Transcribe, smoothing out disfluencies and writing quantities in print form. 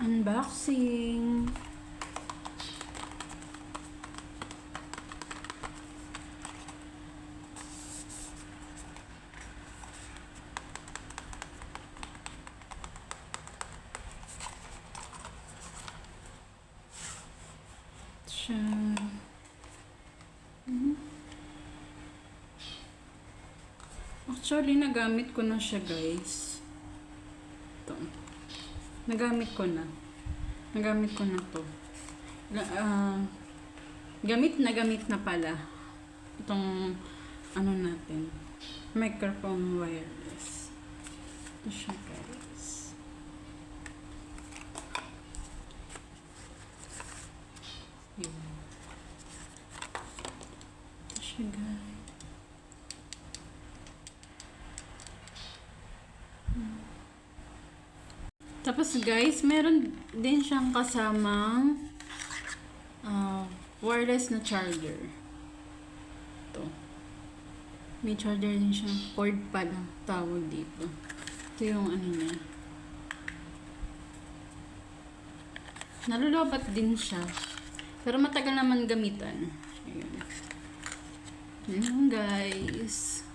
Unboxing. Siya. Actually, nagamit ko na siya, guys. Ito. Nagamit ko na to. Gamit na pala. Itong, ano natin, microphone wireless. Ito siya, guys. Yun. Ito siya, guys. Tapos guys, meron din siyang kasamang wireless na charger. Ito. May charger din siyang cord pala tawag dito. Ito yung ano niya. Nalulobat din siya. Pero matagal naman gamitan. Ayun. Ayun guys.